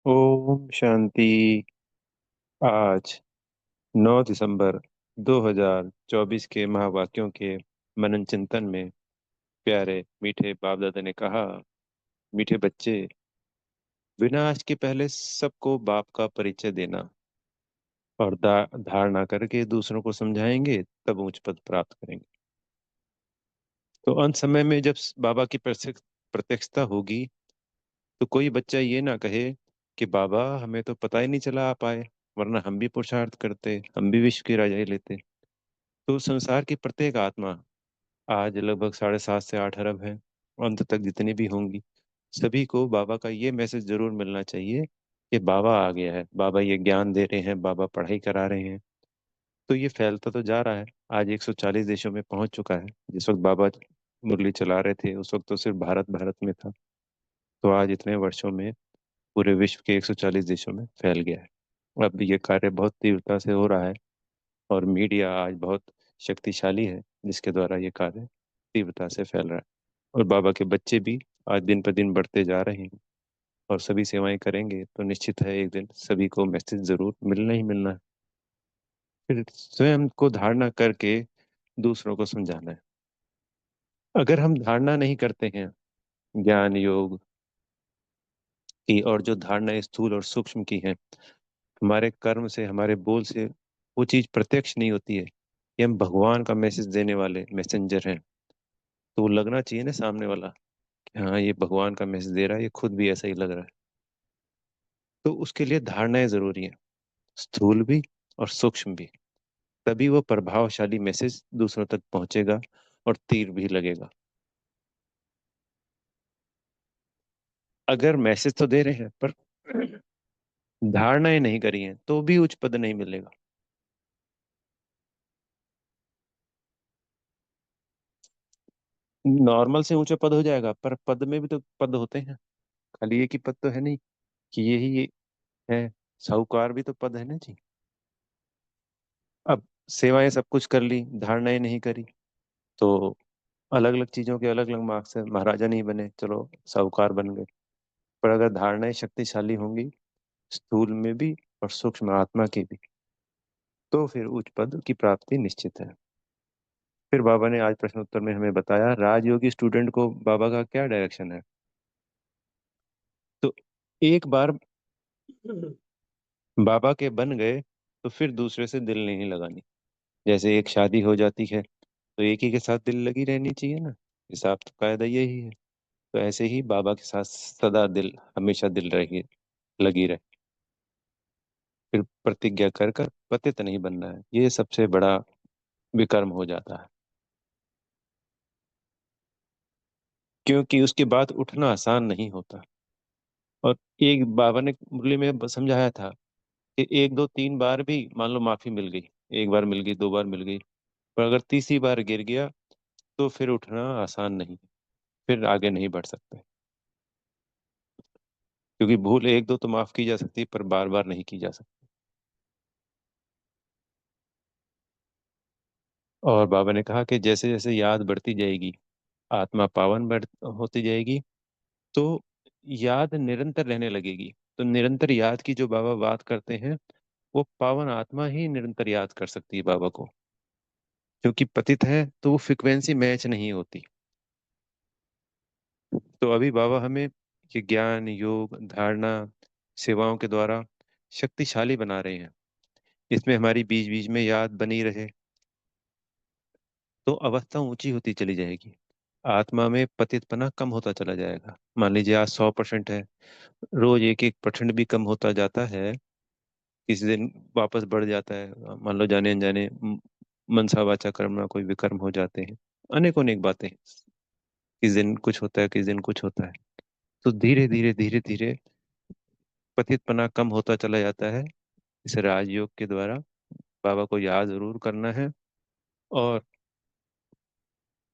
ओम शांति। आज 9 दिसंबर 2024 के महावाक्यों के मनन चिंतन में प्यारे मीठे बाप दादा ने कहा, मीठे बच्चे, विनाश के पहले सबको बाप का परिचय देना और धारणा करके दूसरों को समझाएंगे, तब उच्च पद प्राप्त करेंगे। तो अंत समय में जब बाबा की प्रत्यक्षता होगी, तो कोई बच्चा ये ना कहे कि बाबा हमें तो पता ही नहीं चला आप आए, वरना हम भी पुरुषार्थ करते, हम भी विश्व की राजाई लेते। तो संसार की प्रत्येक आत्मा, आज लगभग 7.5 से 8 अरब है, अंत तक जितनी भी होंगी, सभी को बाबा का ये मैसेज जरूर मिलना चाहिए कि बाबा आ गया है, बाबा ये ज्ञान दे रहे हैं, बाबा पढ़ाई करा रहे हैं। तो ये फैलता तो जा रहा है। आज 140 देशों में पहुंच चुका है। जिस वक्त बाबा मुरली चला रहे थे उस वक्त तो सिर्फ भारत भारत में था। तो आज इतने वर्षों में पूरे विश्व के 140 देशों में फैल गया है। अब ये कार्य बहुत तीव्रता से हो रहा है और मीडिया आज बहुत शक्तिशाली है, जिसके द्वारा ये कार्य तीव्रता से फैल रहा है। और बाबा के बच्चे भी आज दिन पर दिन बढ़ते जा रहे हैं और सभी सेवाएं करेंगे तो निश्चित है एक दिन सभी को मैसेज जरूर मिलना ही मिलना है। फिर स्वयं को धारणा करके दूसरों को समझाना है। अगर हम धारणा नहीं करते हैं ज्ञान योग की, और जो धारणा स्थूल और सूक्ष्म की है, हमारे कर्म से हमारे बोल से वो चीज प्रत्यक्ष नहीं होती है कि हम भगवान का मैसेज देने वाले मैसेंजर हैं, तो वो लगना चाहिए ना सामने वाला कि हाँ ये भगवान का मैसेज दे रहा है, ये खुद भी ऐसा ही लग रहा है। तो उसके लिए धारणाएं जरूरी हैं, स्थूल भी और सूक्ष्म भी। तभी वो प्रभावशाली मैसेज दूसरों तक पहुंचेगा और तीर भी लगेगा। अगर मैसेज तो दे रहे हैं पर धारणाएं नहीं करी हैं तो भी उच्च पद नहीं मिलेगा। नॉर्मल से ऊंचे पद हो जाएगा, पर पद में भी तो पद होते हैं, खाली एक ही पद तो है नहीं कि यही ये है। साहूकार भी तो पद है ना जी। अब सेवाएं सब कुछ कर ली, धारणाएं नहीं करी, तो अलग अलग चीजों के अलग अलग मार्क्स है। महाराजा नहीं बने, चलो साहूकार बन गए। पर अगर धारणाएं शक्तिशाली होंगी, स्थूल में भी और सूक्ष्म आत्मा की भी, तो फिर उच्च पद की प्राप्ति निश्चित है। फिर बाबा ने आज प्रश्नोत्तर में हमें बताया, राजयोगी स्टूडेंट को बाबा का क्या डायरेक्शन है। तो एक बार बाबा के बन गए तो फिर दूसरे से दिल नहीं लगानी। जैसे एक शादी हो जाती है तो एक ही के साथ दिल लगी रहनी चाहिए ना, हिसाब तो कायदा यही है। तो ऐसे ही बाबा के साथ सदा दिल, हमेशा दिल रही लगी रहे। फिर प्रतिज्ञा कर कर पतित नहीं बनना है, ये सबसे बड़ा विकर्म हो जाता है। क्योंकि उसके बाद उठना आसान नहीं होता। और एक बाबा ने मुरली में समझाया था कि एक दो तीन बार भी मान लो माफी मिल गई, एक बार मिल गई, दो बार मिल गई, पर अगर तीसरी बार गिर गया तो फिर उठना आसान नहीं, फिर आगे नहीं बढ़ सकते। क्योंकि भूल एक दो तो माफ की जा सकती है, पर बार बार नहीं की जा सकती। और बाबा ने कहा कि जैसे जैसे याद बढ़ती जाएगी, आत्मा पावन होती जाएगी, तो याद निरंतर रहने लगेगी। तो निरंतर याद की जो बाबा बात करते हैं, वो पावन आत्मा ही निरंतर याद कर सकती है बाबा को। क्योंकि पतित है तो वो फ्रिक्वेंसी मैच नहीं होती। तो अभी बाबा हमें ये ज्ञान योग धारणा सेवाओं के द्वारा शक्तिशाली बना रहे हैं। इसमें हमारी बीच बीच में याद बनी रहे तो अवस्था ऊंची होती चली जाएगी, आत्मा में पतितपना कम होता चला जाएगा। मान लीजिए आज 100% है, रोज एक एक परसेंट भी कम होता जाता है, किसी दिन वापस बढ़ जाता है। मान लो जाने अनजाने मनसा वाचा कर्मणा कोई विकर्म हो जाते हैं, अनेकों अनेक बातें, किस दिन कुछ होता है, किस दिन कुछ होता है। तो धीरे धीरे धीरे धीरे पतितपना कम होता चला जाता है। इस राजयोग के द्वारा बाबा को याद जरूर करना है और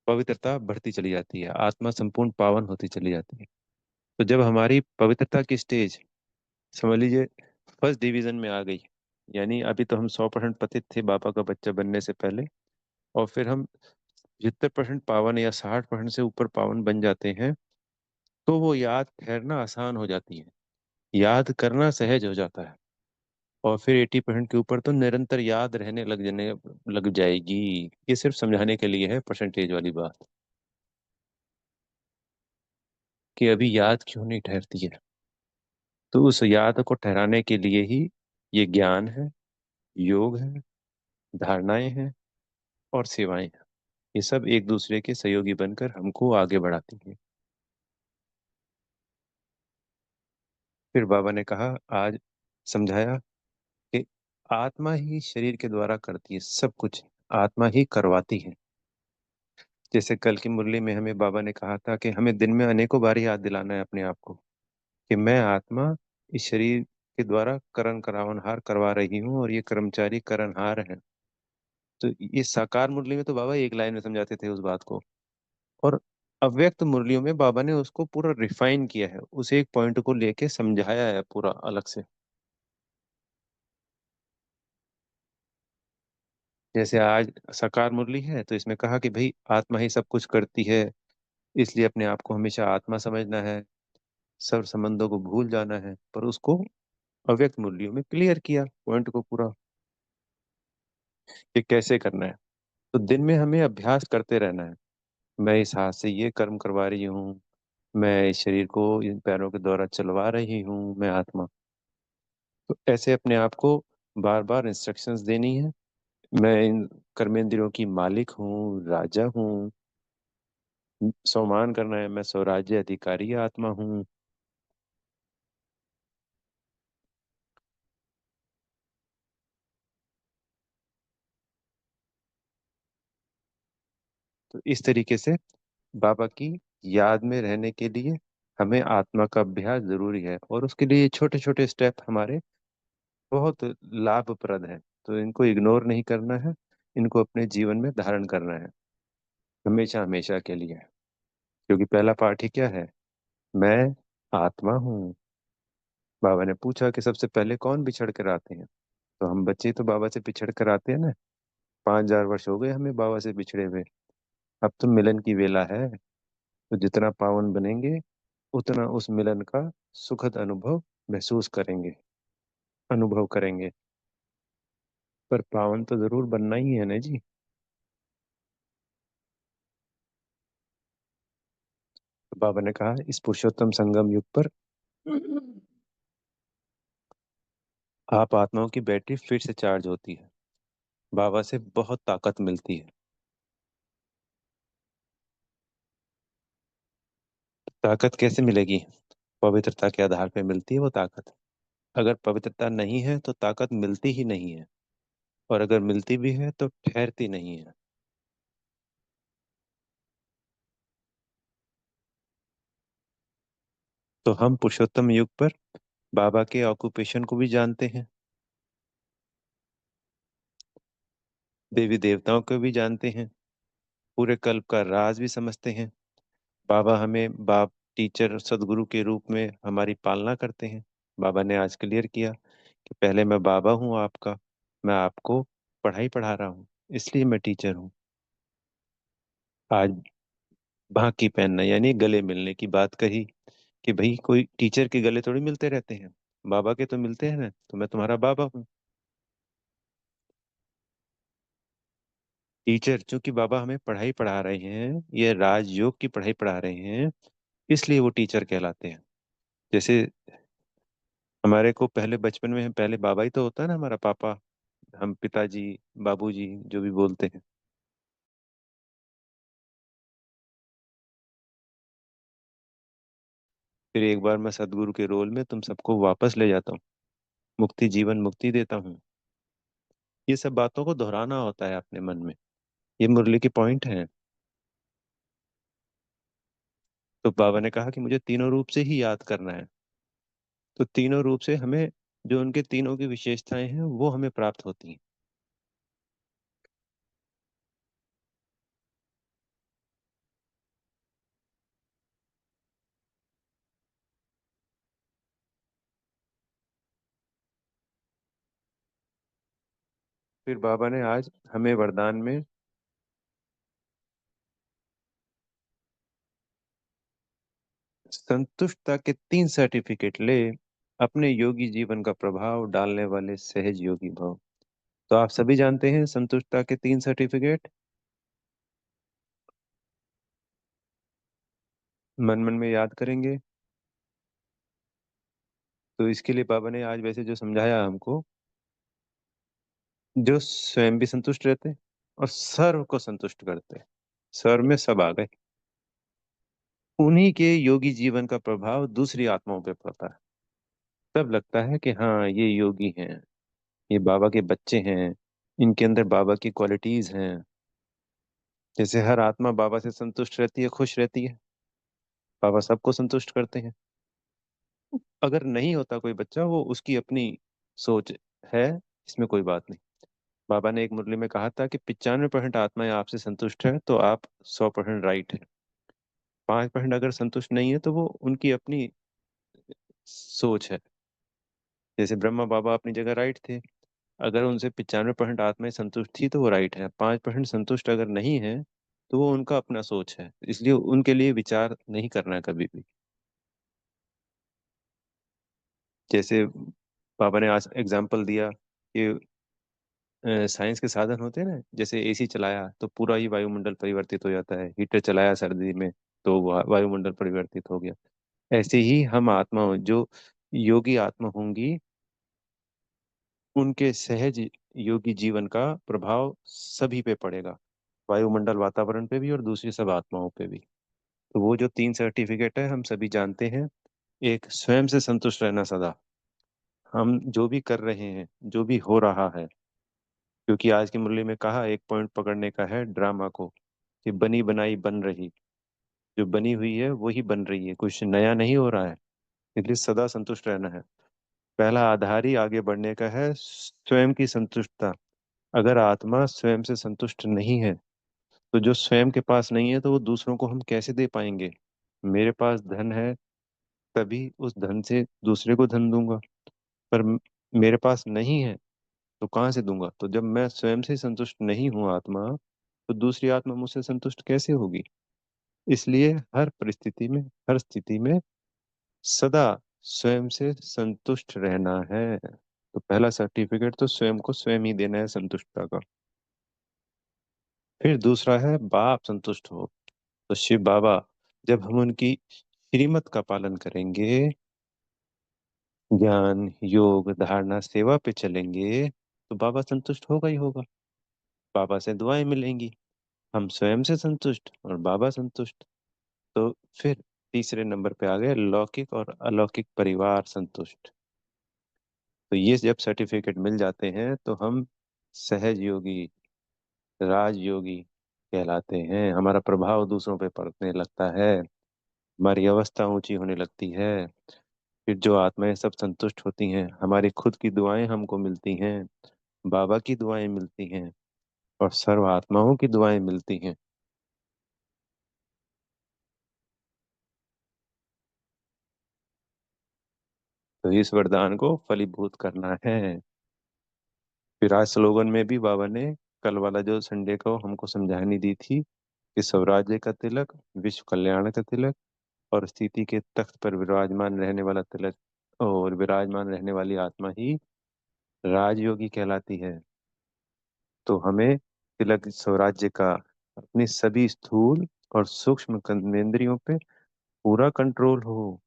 पवित्रता बढ़ती चली जाती है, आत्मा संपूर्ण पावन होती चली जाती है। तो जब हमारी पवित्रता की स्टेज, समझ लीजिए, फर्स्ट डिवीजन में आ गई, यानी अभी तो हम 100% पतित थे बाबा का बच्चा बनने से पहले, और फिर हम 70% पावन या 60% से ऊपर पावन बन जाते हैं, तो वो याद ठहरना आसान हो जाती है। याद करना सहज हो जाता है, और फिर 80% के ऊपर तो निरंतर याद रहने लग जाएगी। ये सिर्फ समझाने के लिए है, परसेंटेज वाली बात, कि अभी याद क्यों नहीं ठहरती है। तो उस याद को ठहराने के लिए ही ये ज्ञान है, योग है, धारणाएं हैं, और सेवाएं हैं। ये सब एक दूसरे के सहयोगी बनकर हमको आगे बढ़ाती हैं। फिर बाबा ने कहा, आज समझाया कि आत्मा ही शरीर के द्वारा करती है सब कुछ, आत्मा ही करवाती है। जैसे कल की मुरली में हमें बाबा ने कहा था कि हमें दिन में अनेकों बार याद दिलाना है अपने आप को कि मैं आत्मा इस शरीर के द्वारा करण करावनहार करवा रही हूँ, और ये कर्मचारी करणहार है। तो ये साकार मुरली में तो बाबा एक लाइन में समझाते थे उस बात को, और अव्यक्त मुरलियों में बाबा ने उसको पूरा रिफाइन किया है, उस एक पॉइंट को लेके समझाया है पूरा अलग से। जैसे आज साकार मुरली है तो इसमें कहा कि भाई आत्मा ही सब कुछ करती है, इसलिए अपने आप को हमेशा आत्मा समझना है, सब संबंधों को भूल जाना है। पर उसको अव्यक्त मुरलियों में क्लियर किया पॉइंट को पूरा, कि कैसे करना है। तो दिन में हमें अभ्यास करते रहना है। मैं इस हाथ से ये कर्म करवा रही हूँ, मैं इस शरीर को इन पैरों के द्वारा चलवा रही हूँ, मैं आत्मा। तो ऐसे अपने आप को बार बार इंस्ट्रक्शंस देनी है। मैं इन कर्मेंद्रियों की मालिक हूँ, राजा हूँ। सम्मान करना है, मैं स्वराज्य अधिकारी आत्मा हूँ। तो इस तरीके से बाबा की याद में रहने के लिए हमें आत्मा का अभ्यास जरूरी है, और उसके लिए छोटे छोटे स्टेप हमारे बहुत लाभप्रद हैं। तो इनको इग्नोर नहीं करना है, इनको अपने जीवन में धारण करना है, हमेशा हमेशा के लिए। क्योंकि पहला पाठ ही क्या है? मैं आत्मा हूँ। बाबा ने पूछा कि सबसे पहले कौन बिछड़ कर आते हैं? तो हम बच्चे तो बाबा से बिछड़ कर आते हैं ना। 5,000 वर्ष हो गए हमें बाबा से बिछड़े हुए। अब तो मिलन की वेला है। तो जितना पावन बनेंगे, उतना उस मिलन का सुखद अनुभव महसूस करेंगे, अनुभव करेंगे। पर पावन तो जरूर बनना ही है ना जी। तो बाबा ने कहा, इस पुरुषोत्तम संगम युग पर आप आत्माओं की बैटरी फिर से चार्ज होती है, बाबा से बहुत ताकत मिलती है। ताकत कैसे मिलेगी? पवित्रता के आधार पे मिलती है वो ताकत। अगर पवित्रता नहीं है तो ताकत मिलती ही नहीं है, और अगर मिलती भी है तो ठहरती नहीं है। तो हम पुरुषोत्तम युग पर बाबा के ऑक्यूपेशन को भी जानते हैं, देवी देवताओं को भी जानते हैं, पूरे कल्प का राज भी समझते हैं। बाबा हमें बाप, टीचर, सदगुरु के रूप में हमारी पालना करते हैं। बाबा ने आज क्लियर किया कि पहले मैं बाबा हूँ आपका, मैं आपको पढ़ाई पढ़ा रहा हूँ, इसलिए मैं टीचर हूँ। आज बाकी पहनना यानी गले मिलने की बात कही, कि भाई कोई टीचर के गले थोड़ी मिलते रहते हैं, बाबा के तो मिलते हैं ना, तो मैं तुम्हारा बाबा हूँ। टीचर, चूंकि बाबा हमें पढ़ाई पढ़ा रहे हैं, ये राजयोग की पढ़ाई पढ़ा रहे हैं, इसलिए वो टीचर कहलाते हैं। जैसे हमारे को पहले बचपन में पहले बाबा ही तो होता है ना, हमारा पापा, हम पिताजी, बाबूजी जो भी बोलते हैं। फिर एक बार मैं सदगुरु के रोल में तुम सबको वापस ले जाता हूँ, मुक्ति, जीवन मुक्ति देता हूँ। ये सब बातों को दोहराना होता है अपने मन में। ये मुरली की पॉइंट है। तो बाबा ने कहा कि मुझे तीनों रूप से ही याद करना है। तो तीनों रूप से हमें, जो उनके तीनों की विशेषताएं हैं वो हमें प्राप्त होती हैं। फिर बाबा ने आज हमें वरदान में संतुष्टता के 3 सर्टिफिकेट ले, अपने योगी जीवन का प्रभाव डालने वाले सहज योगी भव। तो आप सभी जानते हैं संतुष्टता के 3 सर्टिफिकेट। मन मन में याद करेंगे। तो इसके लिए बाबा ने आज वैसे जो समझाया हमको, जो स्वयं भी संतुष्ट रहते और सर्व को संतुष्ट करते, सर्व में सब आ गए, उन्हीं के योगी जीवन का प्रभाव दूसरी आत्माओं पे पड़ता है। तब लगता है कि हाँ, ये योगी हैं, ये बाबा के बच्चे हैं, इनके अंदर बाबा की क्वालिटीज हैं। जैसे हर आत्मा बाबा से संतुष्ट रहती है, खुश रहती है, बाबा सबको संतुष्ट करते हैं। अगर नहीं होता कोई बच्चा, वो उसकी अपनी सोच है, इसमें कोई बात नहीं। बाबा ने एक मुरली में कहा था कि 95% आत्माएं आपसे संतुष्ट है तो आप 100% राइट है। 5% अगर संतुष्ट नहीं है तो वो उनकी अपनी सोच है। जैसे ब्रह्मा बाबा अपनी जगह राइट थे, अगर उनसे 95% आत्माएं संतुष्ट थी तो वो राइट है। 5% संतुष्ट अगर नहीं है तो वो उनका अपना सोच है, इसलिए उनके लिए विचार नहीं करना है कभी भी। जैसे बाबा ने आज एग्जाम्पल दिया कि साइंस के साधन होते हैं ना, जैसे एसी चलाया तो पूरा ही वायुमंडल परिवर्तित हो जाता है, हीटर चलाया सर्दी में तो वायुमंडल परिवर्तित हो गया। ऐसे ही हम आत्मा, जो योगी आत्मा होंगी, उनके सहज योगी जीवन का प्रभाव सभी पे पड़ेगा, वायुमंडल वातावरण पे भी और दूसरी सब आत्माओं पे भी। तो वो जो 3 सर्टिफिकेट है हम सभी जानते हैं। एक, स्वयं से संतुष्ट रहना सदा, हम जो भी कर रहे हैं, जो भी हो रहा है, क्योंकि आज की मुरली में कहा, एक पॉइंट पकड़ने का है ड्रामा को, कि बनी बनाई बन रही, जो बनी हुई है वही बन रही है, कुछ नया नहीं हो रहा है। इसलिए सदा संतुष्ट रहना है। पहला आधार ही आगे बढ़ने का है, स्वयं की संतुष्टता। अगर आत्मा स्वयं से संतुष्ट नहीं है, तो जो स्वयं के पास नहीं है तो वो दूसरों को हम कैसे दे पाएंगे। मेरे पास धन है, तभी उस धन से दूसरे को धन दूंगा, पर मेरे पास नहीं है तो कहाँ से दूंगा। तो जब मैं स्वयं से संतुष्ट नहीं हूँ आत्मा, तो दूसरी आत्मा मुझसे संतुष्ट कैसे होगी। इसलिए हर परिस्थिति में, हर स्थिति में सदा स्वयं से संतुष्ट रहना है। तो पहला सर्टिफिकेट तो स्वयं को स्वयं ही देना है संतुष्टता का। फिर दूसरा है बाप संतुष्ट हो। तो शिव बाबा, जब हम उनकी श्रीमत का पालन करेंगे, ज्ञान योग धारणा सेवा पे चलेंगे, तो बाबा संतुष्ट होगा ही होगा, बाबा से दुआएं मिलेंगी। हम स्वयं से संतुष्ट और बाबा संतुष्ट। तो फिर तीसरे नंबर पे आ गए लौकिक और अलौकिक परिवार संतुष्ट। तो ये जब सर्टिफिकेट मिल जाते हैं तो हम सहज योगी, राजयोगी कहलाते हैं। हमारा प्रभाव दूसरों पे पड़ने लगता है, हमारी अवस्था ऊंची होने लगती है। फिर जो आत्माएं सब संतुष्ट होती हैं, हमारी खुद की दुआएं हमको मिलती हैं, बाबा की दुआएं मिलती हैं, और सर्व आत्माओं की दुआएं मिलती हैं। तो इस वरदान को फलीभूत करना है। फिर आज स्लोगन में भी बाबा ने कल वाला जो संडे को हमको समझानी दी थी, कि स्वराज्य का तिलक, विश्व कल्याण का तिलक, और स्थिति के तख्त पर विराजमान रहने वाला तिलक, और विराजमान रहने वाली आत्मा ही राजयोगी कहलाती है। तो हमें तिलक स्वराज्य का अपनी सभी स्थूल और सूक्ष्म कर्मेंद्रियों पे पूरा कंट्रोल हो।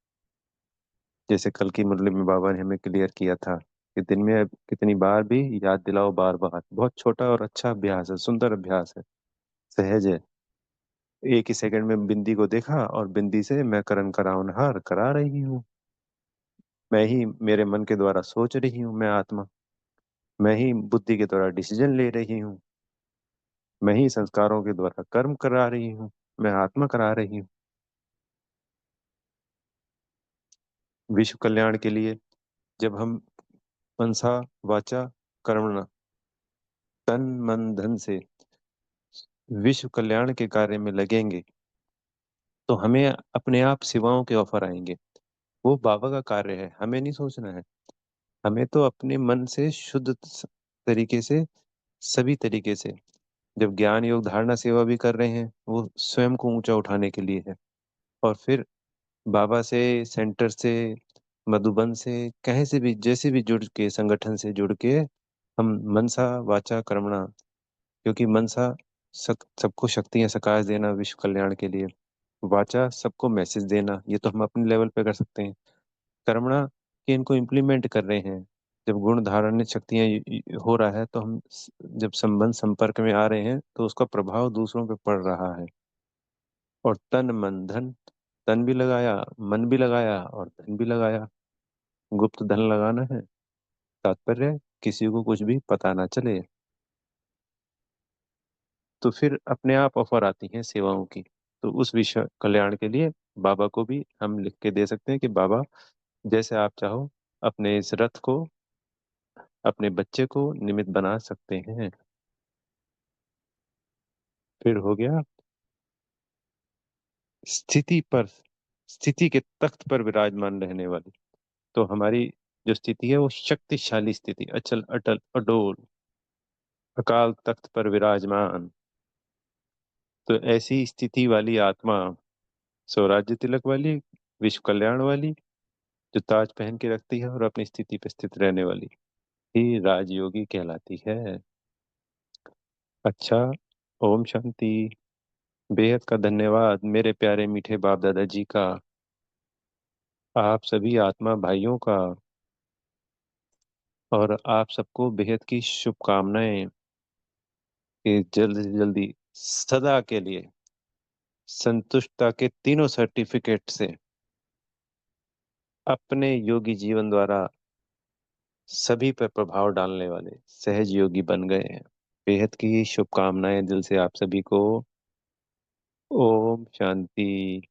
जैसे कल की मुरली में बाबा ने हमें क्लियर किया था कि दिन में अब कितनी बार भी याद दिलाओ, बार बार। बहुत छोटा और अच्छा अभ्यास है, सुंदर अभ्यास है, सहज है। एक ही सेकंड में बिंदी को देखा और बिंदी से मैं करण कराउनहार करा रही हूँ। मैं ही मेरे मन के द्वारा सोच रही हूँ, मैं आत्मा। मैं ही बुद्धि के द्वारा डिसीजन ले रही हूँ। मैं ही संस्कारों के द्वारा कर्म करा रही हूँ, मैं आत्मा करा रही हूँ। विश्व कल्याण के लिए जब हम मनसा वाचा कर्मणा, तन मन धन से विश्व कल्याण के कार्य में लगेंगे, तो हमें अपने आप सेवाओं के ऑफर आएंगे। वो बाबा का कार्य है, हमें नहीं सोचना है। हमें तो अपने मन से शुद्ध तरीके से, सभी तरीके से, जब ज्ञान योग धारणा सेवा भी कर रहे हैं, वो स्वयं को ऊंचा उठाने के लिए है। और फिर बाबा से, सेंटर से, मधुबन से, कहीं से भी, जैसे भी जुड़ के, संगठन से जुड़ के हम मनसा वाचा कर्मणा, क्योंकि मनसा सबको शक्तियां सकाश देना विश्व कल्याण के लिए, वाचा सबको मैसेज देना, ये तो हम अपने लेवल पे कर सकते हैं। कर्मणा कि इनको इम्प्लीमेंट कर रहे हैं। जब गुण धारण शक्तियां हो रहा है तो हम जब संबंध संपर्क में आ रहे हैं तो उसका प्रभाव दूसरों पे पड़ रहा है। और तन मन धन, तन भी लगाया, मन भी लगाया और धन भी लगाया। गुप्त धन लगाना है, तात्पर्य किसी को कुछ भी पता ना चले। तो फिर अपने आप ऑफर आती हैं सेवाओं की। तो उस विश्व कल्याण के लिए बाबा को भी हम लिख के दे सकते हैं कि बाबा, जैसे आप चाहो अपने इस रथ को, अपने बच्चे को निमित्त बना सकते हैं। फिर हो गया स्थिति पर, स्थिति के तख्त पर विराजमान रहने वाली। तो हमारी जो स्थिति है वो शक्तिशाली स्थिति, अचल अटल अडोल, अकाल तख्त पर विराजमान। तो ऐसी स्थिति वाली आत्मा, स्वराज्य तिलक वाली, विश्व कल्याण वाली, जो ताज पहन के रखती है और अपनी स्थिति पे स्थित रहने वाली, ही राजयोगी कहलाती है। अच्छा, ओम शांति। बेहद का धन्यवाद मेरे प्यारे मीठे बाप दादा जी का, आप सभी आत्मा भाइयों का, और आप सबको बेहद की शुभकामनाएं कि जल्दी से जल्दी सदा के लिए संतुष्टता के तीनों सर्टिफिकेट से अपने योगी जीवन द्वारा सभी पर प्रभाव डालने वाले सहज योगी बन गए हैं। बेहद की शुभकामनाएं दिल से आप सभी को। ओम शांति।